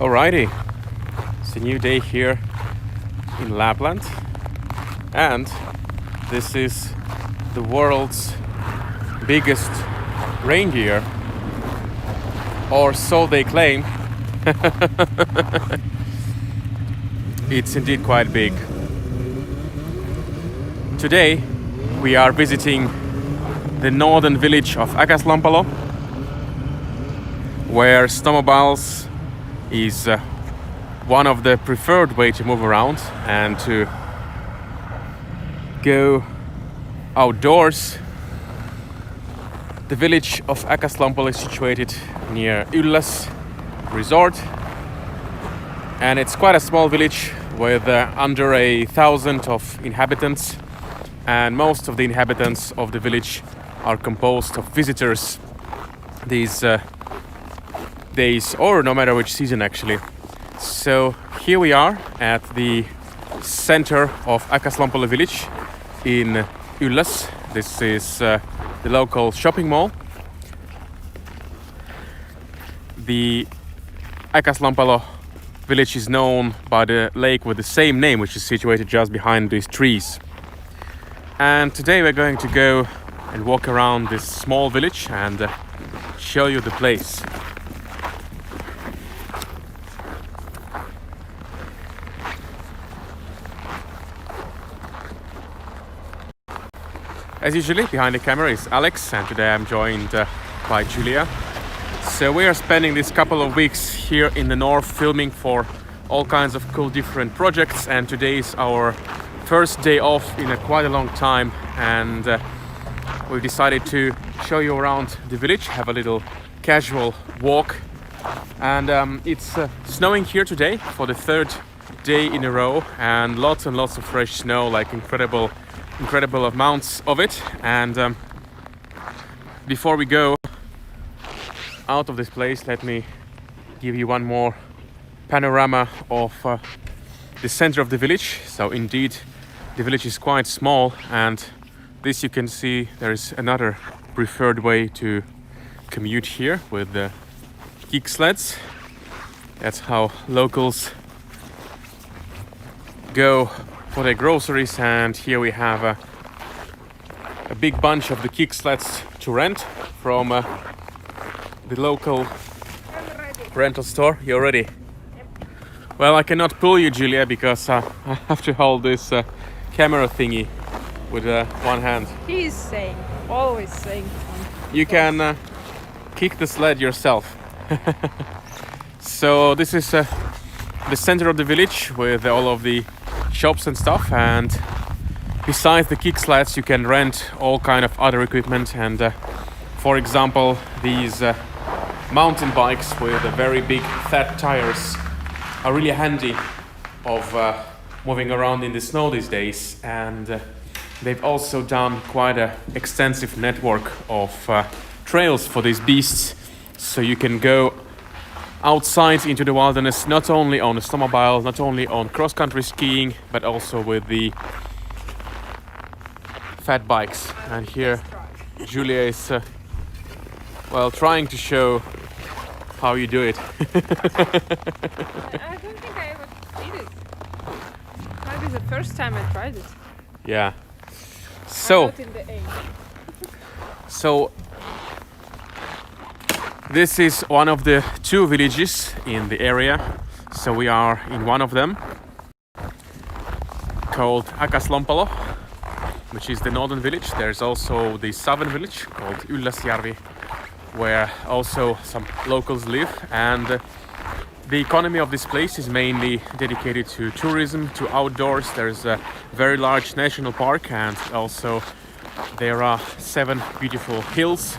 Alrighty, it's a new day here in Lapland, and this is the world's biggest reindeer, or so they claim. It's indeed quite big. Today we are visiting the northern village of Akaslompolo, where snowmobiles is one of the preferred way to move around and to go outdoors. The village of Akaslompolo is situated near Ylläs resort, and it's quite a small village with under 1,000 of inhabitants, and most of the inhabitants of the village are composed of visitors these days, or no matter which season actually. So here we are at the center of Akaslompolo village in Ylläs. This is the local shopping mall. The Akaslompolo village is known by the lake with the same name, which is situated just behind these trees. And today we're going to go and walk around this small village and show you the place. As usually, behind the camera is Alex, and today I'm joined by Julia. So we are spending this couple of weeks here in the north filming for all kinds of cool different projects, and today is our first day off in quite a long time, and we decided to show you around the village, have a little casual walk. And it's snowing here today for the third day in a row, and lots of fresh snow, like incredible amounts of it. And before we go out of this place, let me give you one more panorama of the center of the village. So indeed the village is quite small, and this you can see there is another preferred way to commute here with the kick sleds. That's how locals go for their groceries, and here we have a big bunch of the kick sleds to rent from the local rental store. You're ready? Yep. Well, I cannot pull you, Julia, because I have to hold this camera thingy with one hand. He's saying, always saying. You can kick the sled yourself. So this is the center of the village with all of the shops and stuff, and besides the kick sleds you can rent all kind of other equipment, and for example these mountain bikes with very big fat tires are really handy of moving around in the snow these days. And they've also done quite an extensive network of trails for these beasts, so you can go outside into the wilderness, not only on a snowmobile, not only on cross-country skiing, but also with the fat bikes. And here Julia is trying to show how you do it. I don't think I ever did it. Might be the first time I tried it. Yeah. I'm not in the aim. So this is one of the two villages in the area. So we are in one of them, called Akaslompolo, which is the northern village. There's also the southern village called Ylläs, where also some locals live. And the economy of this place is mainly dedicated to tourism, to outdoors. There's a very large national park, and also there are 7 beautiful hills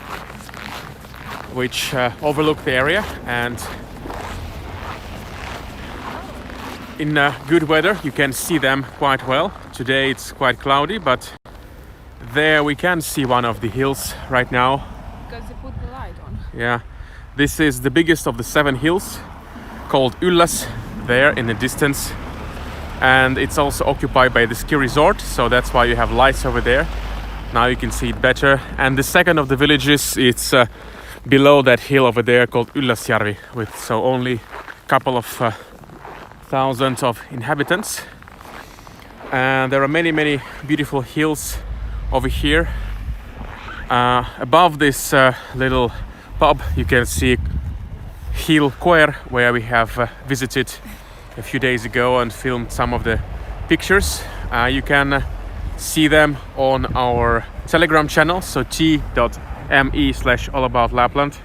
which overlook the area. And in good weather you can see them quite well. Today it's quite cloudy, but there we can see one of the hills right now. Because they put the light on. Yeah, this is the biggest of the 7 hills, called Ylläs, there in the distance. And it's also occupied by the ski resort, so that's why you have lights over there. Now you can see it better. And the second of the villages, it's below that hill over there called Ylläs, with so only couple of thousands of inhabitants. And there are many beautiful hills over here. Above this little pub you can see Hill Koer, where we have visited a few days ago and filmed some of the pictures. You can see them on our Telegram channel, so t.me/allaboutLapland.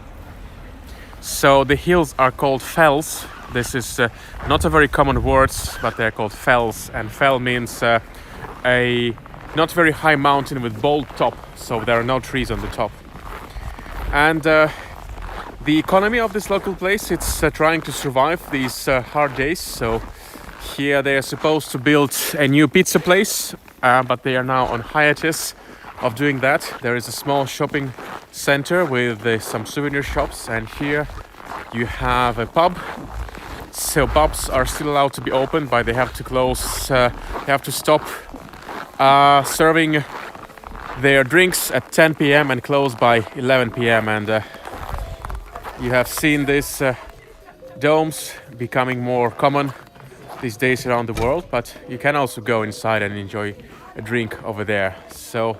So the hills are called fells. This is not a very common word, but they're called fells, and fell means a not very high mountain with bold top, so there are no trees on the top. And the economy of this local place, it's trying to survive these hard days. So here they are supposed to build a new pizza place, but they are now on hiatus of doing that. There is a small shopping center with some souvenir shops, and here you have a pub. So pubs are still allowed to be open, but they have to close, they have to stop serving their drinks at 10 p.m. and close by 11 p.m. And you have seen these domes becoming more common these days around the world, but you can also go inside and enjoy a drink over there. So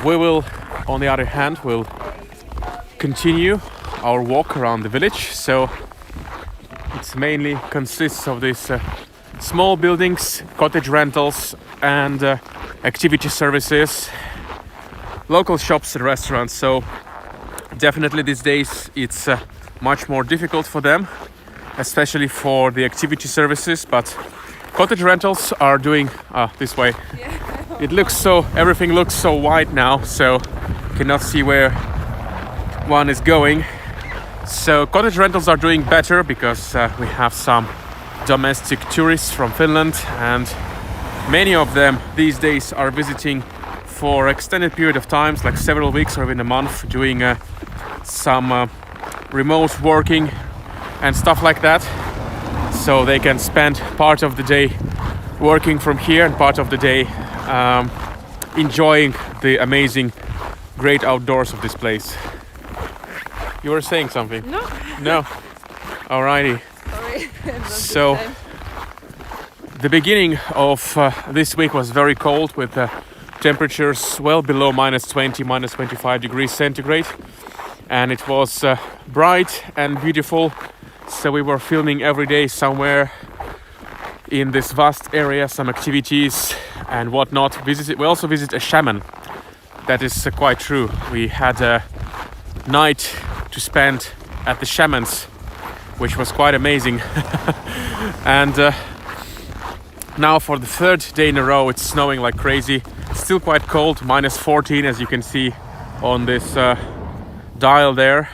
we will, on the other hand, will continue our walk around the village. So it mainly consists of these small buildings, cottage rentals, and activity services, local shops and restaurants. So definitely these days it's much more difficult for them, especially for the activity services, but cottage rentals are doing this way. Yeah. It looks so, everything looks so wide now, so you cannot see where one is going. So cottage rentals are doing better because we have some domestic tourists from Finland, and many of them these days are visiting for extended period of times, like several weeks or even a month, doing some remote working and stuff like that. So they can spend part of the day working from here and part of the day enjoying the amazing, great outdoors of this place. You were saying something? No. No. Alrighty. Sorry. So the beginning of this week was very cold, with temperatures well below -20, -25 degrees centigrade, and it was bright and beautiful. So we were filming every day somewhere in this vast area, some activities and whatnot. We also visit a shaman. That is quite true. We had a night to spend at the shaman's, which was quite amazing. And now for the third day in a row it's snowing like crazy. Still quite cold, -14, as you can see on this dial there.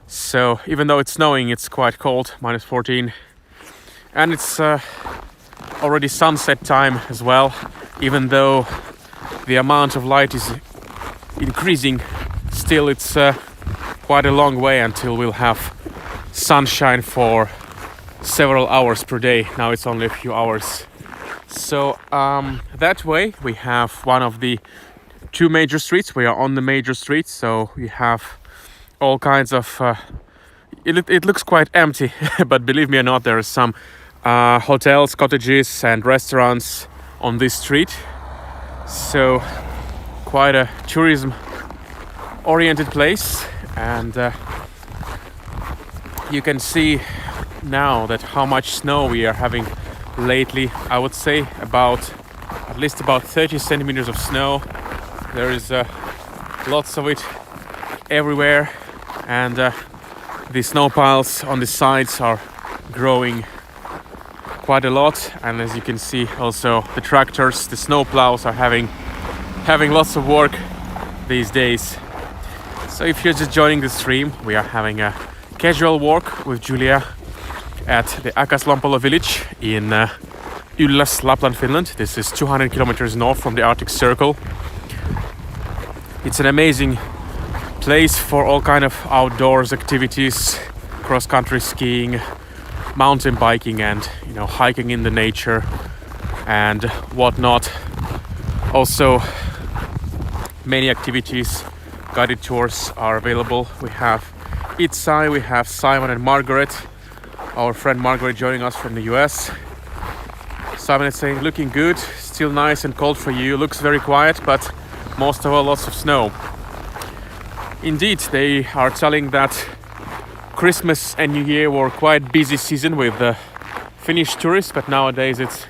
So even though it's snowing, it's quite cold, -14. And it's already sunset time as well. Even though the amount of light is increasing, still it's quite a long way until we'll have sunshine for several hours per day. Now it's only a few hours. So that way we have one of the two major streets. We are on the major street, so we have all kinds of it looks quite empty, but believe me or not, there are some hotels, cottages and restaurants on this street. So quite a tourism oriented place. And you can see now that how much snow we are having lately. I would say at least about 30 centimeters of snow. There is lots of it everywhere, and the snow piles on the sides are growing quite a lot. And as you can see, also the tractors, the snow plows are having lots of work these days. So if you're just joining the stream, we are having a casual walk with Julia at the Akaslompolo village in Ylläs Lapland, Finland. This is 200 kilometers north from the Arctic Circle. It's an amazing place for all kind of outdoors activities, cross-country skiing, mountain biking, and hiking in the nature and whatnot. Also, many activities, guided tours are available. We have Itsai, we have Simon and Margaret Our friend Margaret joining us from the US. Simon is saying, looking good, still nice and cold for you. Looks very quiet, but most of all, lots of snow. Indeed, they are telling that Christmas and New Year were quite busy season with Finnish tourists, but nowadays it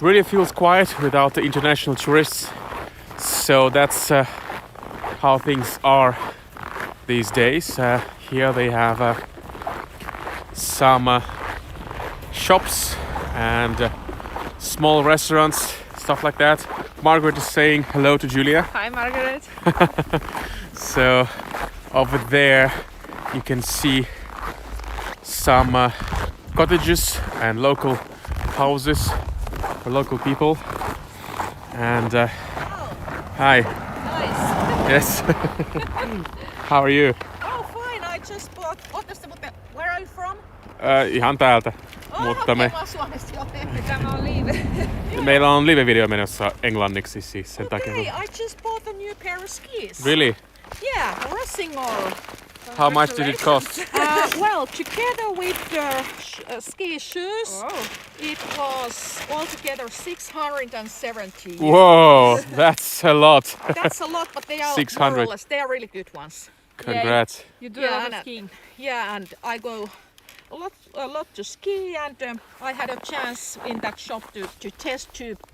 really feels quiet without the international tourists. So that's how things are these days. Here they have some shops and small restaurants, stuff like that. Margaret is saying hello to Julia. Hi, Margaret. So over there you can see some cottages and local houses for local people. And hi. Nice. Yes. How are you? Oh, fine. I just bought. Where are you from? Ihan täältä. Mutta me, Mä oon Suomesta jo. Tämä on live. meillä on live-video menossa englanniksi siis sen takia. Okay, I just bought a new pair of skis. Really? Yeah, Rossignol. How much did it cost? Well, together with the ski shoes, Oh. it was altogether 670. Whoa, that's a lot. That's a lot, but they are 600. more or less. They are really good ones. Congrats. You do a lot of and, skiing. Yeah, and I go a lot to ski, and I had a chance in that shop to test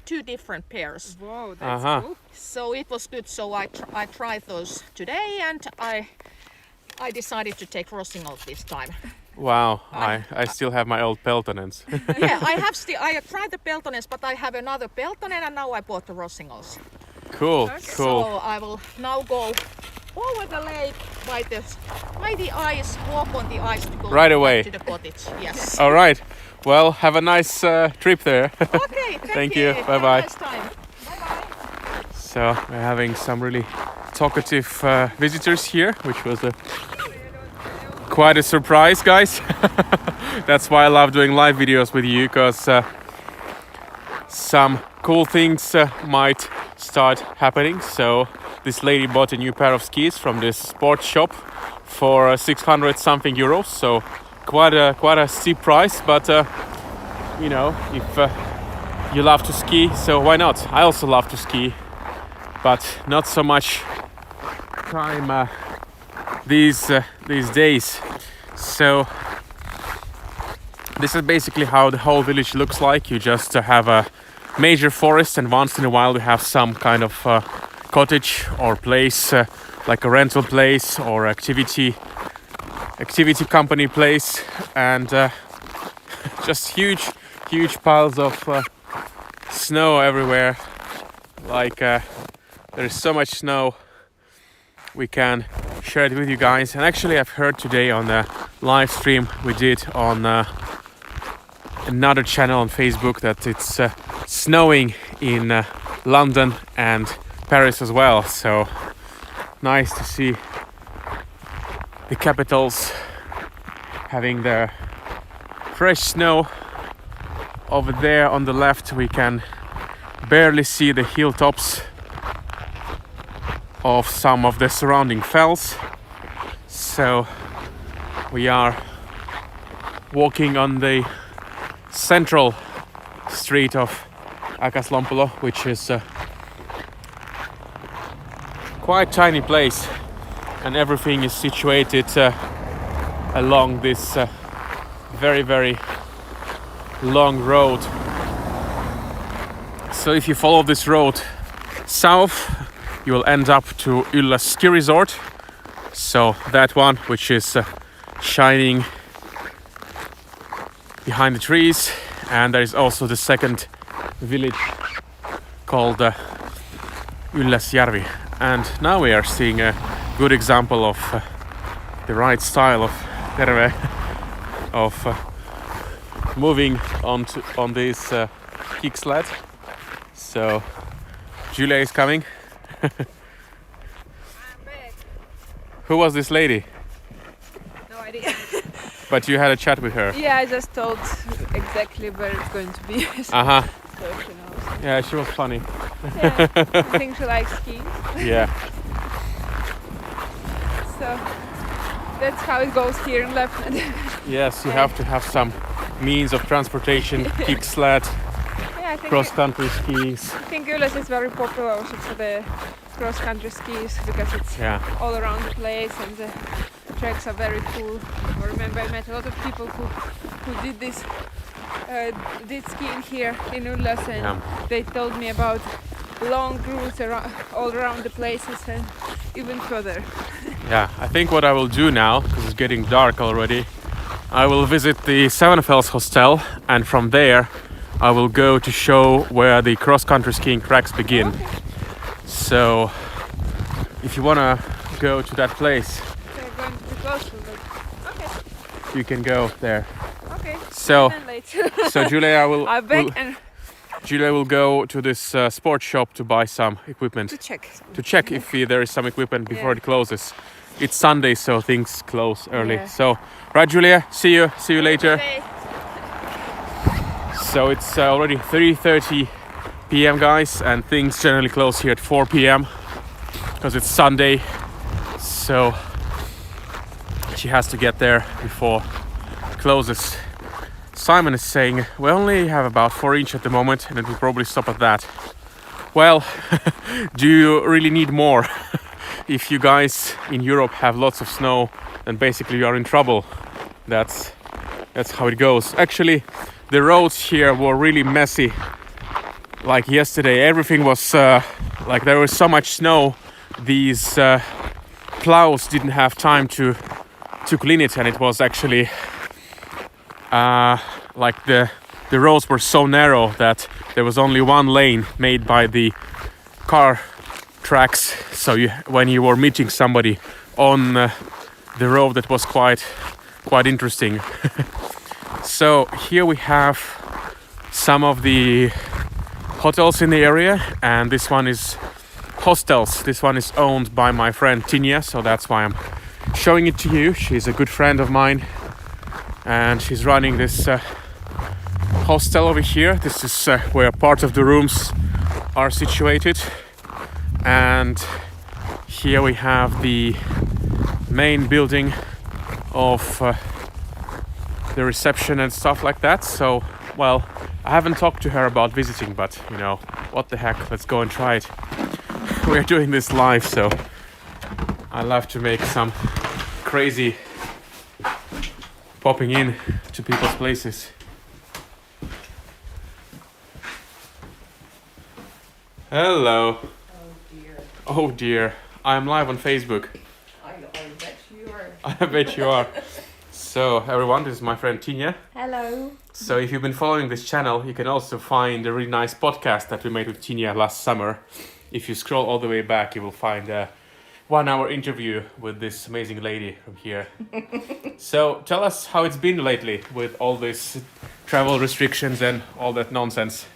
two different pairs. Whoa, that's Uh-huh. cool. So it was good. So I tried those today, and I decided to take Rossignol this time. Wow, I still have my old Peltonens. Yeah, I tried the Peltonens, but I have another Peltonen, and now I bought the Rossignols. Cool, cool. So I will now go over the lake by the ice, walk on the ice to go Right away. to the cottage. Yes. All right. Well, have a nice trip there. Okay. Thank you. you. Have Bye-bye. a nice time. Bye. So we're having some really talkative visitors here, which was quite a surprise, guys. That's why I love doing live videos with you, because some cool things might start happening. So this lady bought a new pair of skis from this sports shop for 600 something euros. So quite a steep price, but you know, if you love to ski, so why not? I also love to ski, but not so much time these days. So this is basically how the whole village looks like. You just have a major forest, and once in a while we have some kind of cottage or place, like a rental place or activity company place, and just huge piles of snow everywhere. Like there is so much snow, we can share it with you guys. And actually I've heard today on the live stream we did on another channel on Facebook that it's snowing in London and Paris as well. So nice to see the capitals having their fresh snow. Over there on the left we can barely see the hilltops of some of the surrounding fells. So we are walking on the central street of Akaslompolo, which is a quite tiny place, and everything is situated along this very long road. So if you follow this road south, you will end up to Ylläs ski resort. So that one, which is shining behind the trees, and there is also the second village called Ylläsjärvi. And now we are seeing a good example of the right style of terve, of moving on this kick sled. So Julia is coming. I'm back. Who was this lady? No idea. But you had a chat with her. Yeah, I just told exactly where it's going to be. So, Uh-huh. so she knows. Yeah, she was funny. Yeah, I think she likes skiing. Yeah. So that's how it goes here in Lapland. Yes, you have to have some means of transportation, kick sled, Yeah, I think cross-country skis. I think Ylläs is very popular also for the cross-country skis because it's Yeah, all around the place and the treks are very cool. I remember I met a lot of people who did this, did skiing here in Ylläs, and Yeah. they told me about long routes all around the places and even further. yeah. I think what I will do now, because it's getting dark already, I will visit the Sevenfells hostel, and from there I will go to show where the cross-country skiing tracks begin. Okay. So if you wanna go to that place, They're going to be close, but okay, you can go there. okay. So, Then late. so Julia I beg and Julia will go to this sports shop to buy some equipment, to check. to check if there is some equipment before Yeah. it closes. It's Sunday, so things close early. Yeah. So, right, Julia, see you later. Okay. So it's already 3:30 p.m. guys, and things generally close here at 4 p.m. because it's Sunday. So she has to get there before it closes. Simon is saying we only have about 4 inches at the moment, and it will probably stop at that. Well, do you really need more? If you guys in Europe have lots of snow, then basically you are in trouble. That's how it goes. Actually, the roads here were really messy. Like yesterday, everything was like there was so much snow. These plows didn't have time to clean it, and it was actually like the roads were so narrow that there was only one lane made by the car tracks. So when you were meeting somebody on the road, that was quite interesting. So here we have some of the hotels in the area, and this one is hostels. This one is owned by my friend Tinja, so that's why I'm showing it to you. She's a good friend of mine, and she's running this hostel over here. This is where part of the rooms are situated, and here we have the main building of the reception and stuff like that. So, well, I haven't talked to her about visiting, but you know, what the heck, let's go and try it. We're doing this live, so I love to make some crazy popping in to people's places. Hello. Oh dear. Oh dear, I'm live on Facebook. I bet you are. I bet you are. So everyone, this is my friend Tinja. Hello. So if you've been following this channel, you can also find a really nice podcast that we made with Tinja last summer. If you scroll all the way back, you will find a 1-hour interview with this amazing lady from here. So tell us how it's been lately with all these travel restrictions and all that nonsense.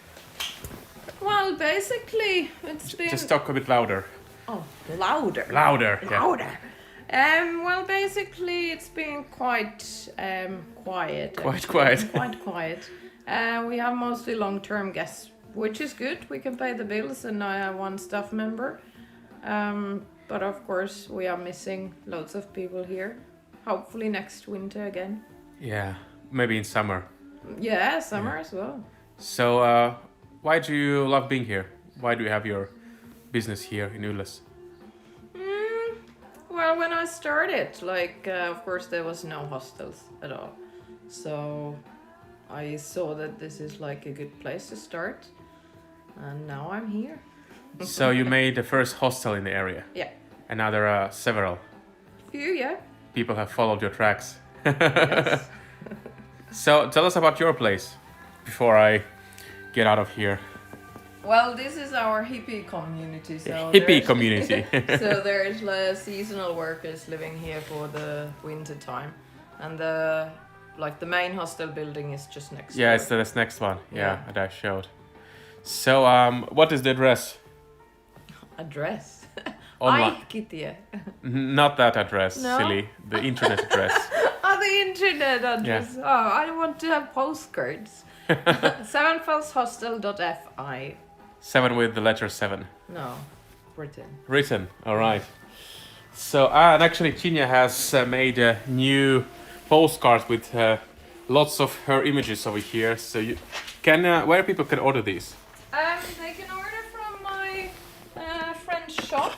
Well, basically, it's been. Just talk a bit louder. Oh, louder. Louder. Yeah. Louder. Well, basically, it's been quite quiet. Quite actually. quiet. Quite quiet. We have mostly long-term guests, which is good. We can pay the bills, and I have one staff member. But of course, we are missing loads of people here. Hopefully next winter again. Yeah, maybe in summer. Yeah, summer as well. So why do you love being here? Why do you have your business here in Ylläs? Well, when I started, of course, there was no hostels at all. So I saw that this is like a good place to start. And now I'm here. So you made the first hostel in the area, Yeah. and now there are several. Few, yeah. People have followed your tracks. Yes. So tell us about your place before I get out of here. Well, this is our hippie community. So Hippie there's- community. So there's seasonal workers living here for the winter time, and the main hostel building is just next. Yeah, door. it's this next one. Yeah, Yeah. that I showed. So what is the address? Address. Online. Kittie. Not that address, No? silly. The internet address. Oh, the internet address. Oh, I want to have postcards. Sevenfellshostel.fi. 7 with the letter 7. No, Britain. Written, all right. So, and actually, Tinja has made a new postcard with lots of her images over here. So you can where people can order these. They can order from my friend's shop.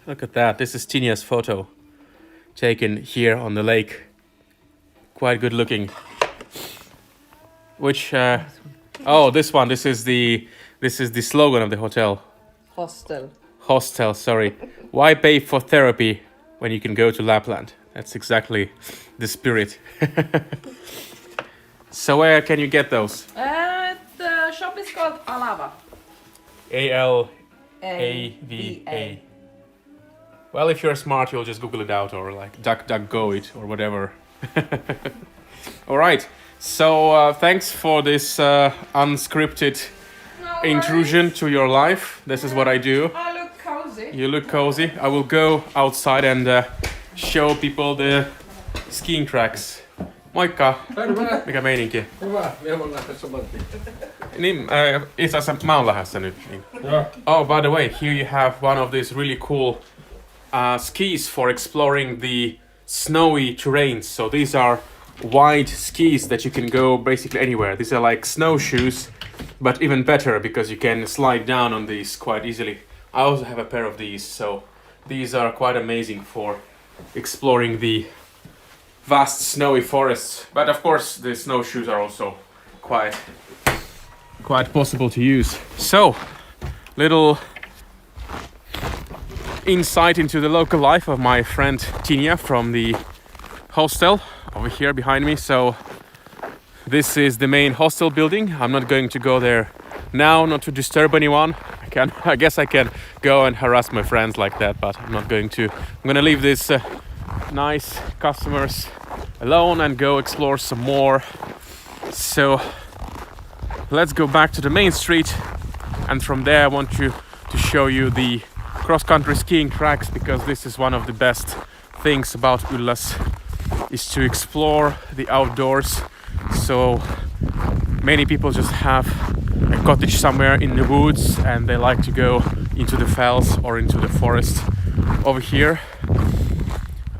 Look at that. This is Tinia's photo taken here on the lake. Quite good looking. Which oh, this one. This is the slogan of the hotel. Hostel. Hostel, sorry. Why pay for therapy when you can go to Lapland? That's exactly the spirit. So where can you get those? The shop is called Alava. ALAVA. Well, if you're smart, you'll just Google it out or like DuckDuckGo it or whatever. All right. So thanks for this unscripted intrusion to your life. This is what I do. I look cozy. You look cozy. I will go outside and show people the skiing tracks. Moikka! Mikä meininki? Hyvä, minä voin lähteä saman tien. Niin, itse asiassa mä oon lähdössä nyt. Niin. Oh, by the way, here you have one of these really cool skis for exploring the snowy terrains. So these are wide skis that you can go basically anywhere. These are like snowshoes, but even better because you can slide down on these quite easily. I also have a pair of these, so these are quite amazing for exploring the vast snowy forests. But of course the snowshoes are also quite possible to use. So, little insight into the local life of my friend Tinia from the hostel over here behind me. So this is the main hostel building. I'm not going to go there now, not to disturb anyone. I guess I can go and harass my friends like that, but I'm not going to. I'm gonna leave these nice customers alone and go explore some more. So let's go back to the main street, and from there I want to show you the cross-country skiing tracks, because this is one of the best things about Ylläs, is to explore the outdoors. So many people just have a cottage somewhere in the woods and they like to go into the fells or into the forest over here.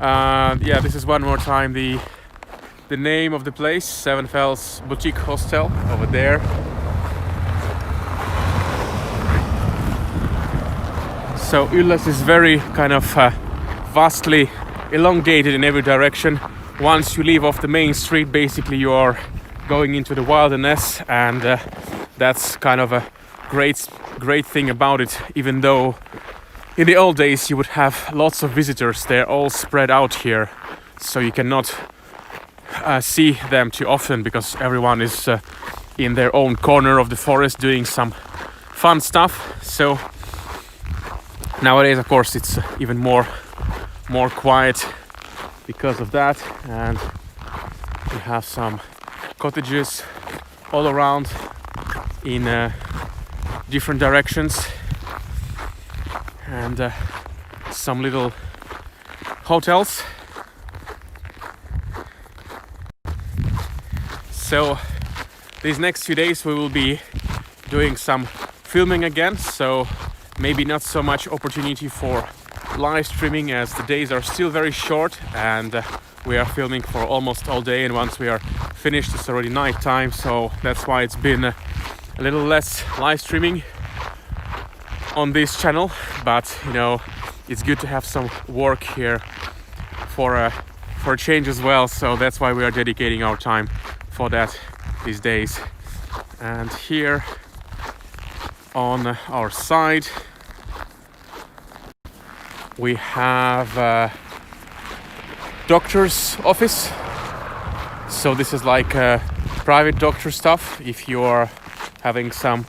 Yeah, this is one more time the name of the place, Seven Fells Boutique Hostel over there. So Ylläs is very kind of vastly elongated in every direction. Once you leave off the main street, basically you are going into the wilderness, and that's kind of a great thing about it. Even though in the old days you would have lots of visitors, they're all spread out here, so you cannot see them too often because everyone is in their own corner of the forest doing some fun stuff. So nowadays, of course, it's even more quiet because of that, and we have some cottages all around in different directions, and some little hotels. So these next few days we will be doing some filming again, so maybe not so much opportunity for live streaming as the days are still very short, and we are filming for almost all day, and once we are finished it's already night time, so that's why it's been a little less live streaming on this channel. But you know, it's good to have some work here for a change as well, so that's why we are dedicating our time for that these days. And here on our side we have a doctor's office. So this is like private doctor stuff if you are having some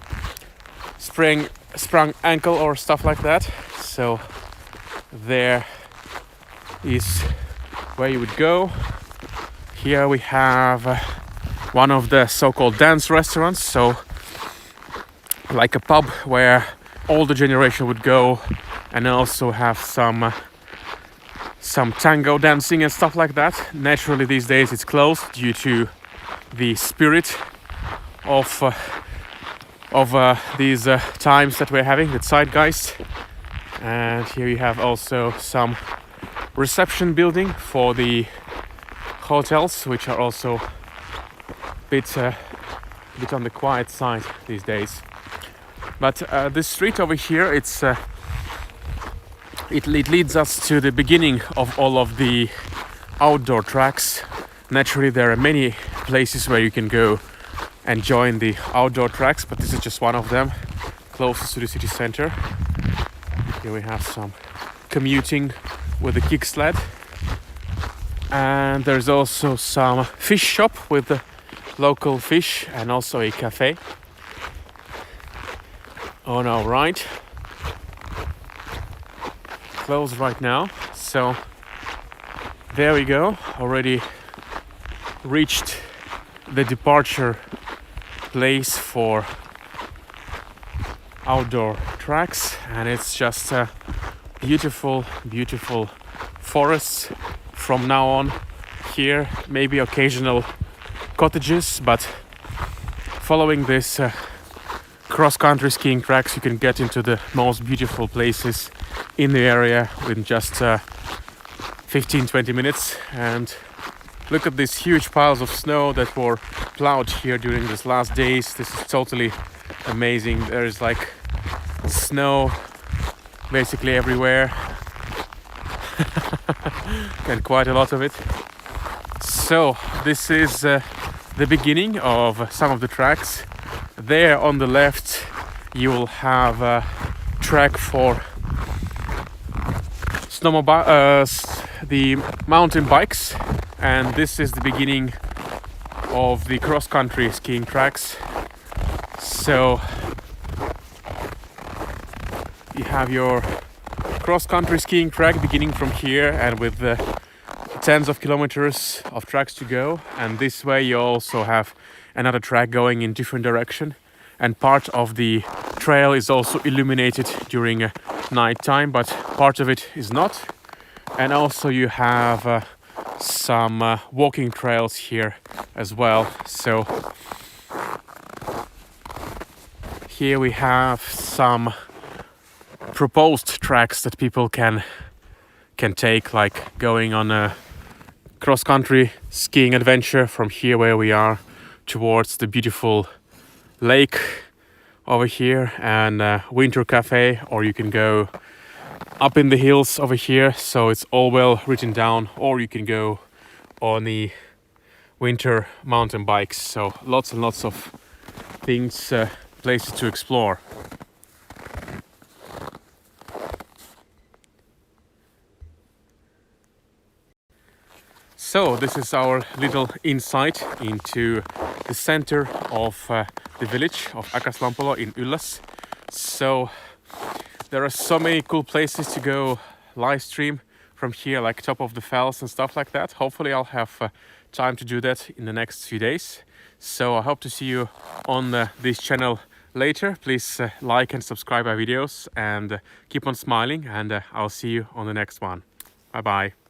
sprung ankle or stuff like that. So there is where you would go. Here we have one of the so-called dance restaurants, so like a pub where older generation would go, and also have some tango dancing and stuff like that. Naturally these days it's closed due to the spirit of these times that we're having, the zeitgeist. And here you have also some reception building for the hotels, which are also bit on the quiet side these days. But this street over here, it leads us to the beginning of all of the outdoor tracks. Naturally, there are many places where you can go and join the outdoor tracks, but this is just one of them, closest to the city center. Here we have some commuting with a kick sled, and there's also some fish shop with the local fish and also a cafe. On our right, closed right now. So there we go, already reached the departure place for outdoor tracks, and it's just a beautiful forests from now on. Here maybe occasional cottages, but following this cross-country skiing tracks you can get into the most beautiful places in the area in just 15-20 minutes. And look at these huge piles of snow that were plowed here during these last days. This is totally amazing. There is like snow basically everywhere and quite a lot of it. So this is the beginning of some of the tracks. There on the left you will have a track for the mountain bikes, and this is the beginning of the cross-country skiing tracks. So you have your cross-country skiing track beginning from here and with tens of kilometers of tracks to go, and this way you also have another track going in different direction, and part of the trail is also illuminated during night time, but part of it is not. And also you have some walking trails here as well. So here we have some proposed tracks that people can take, like going on a cross-country skiing adventure from here where we are towards the beautiful lake over here and winter cafe, or you can go up in the hills over here, so it's all well written down, or you can go on the winter mountain bikes. So lots and lots of things, places to explore. So this is our little insight into the center of the village of Akaslompolo in Ylläs. So there are so many cool places to go live stream from here, like top of the fells and stuff like that. Hopefully I'll have time to do that in the next few days. So I hope to see you on this channel later. Please like and subscribe our videos and keep on smiling, and I'll see you on the next one. Bye bye.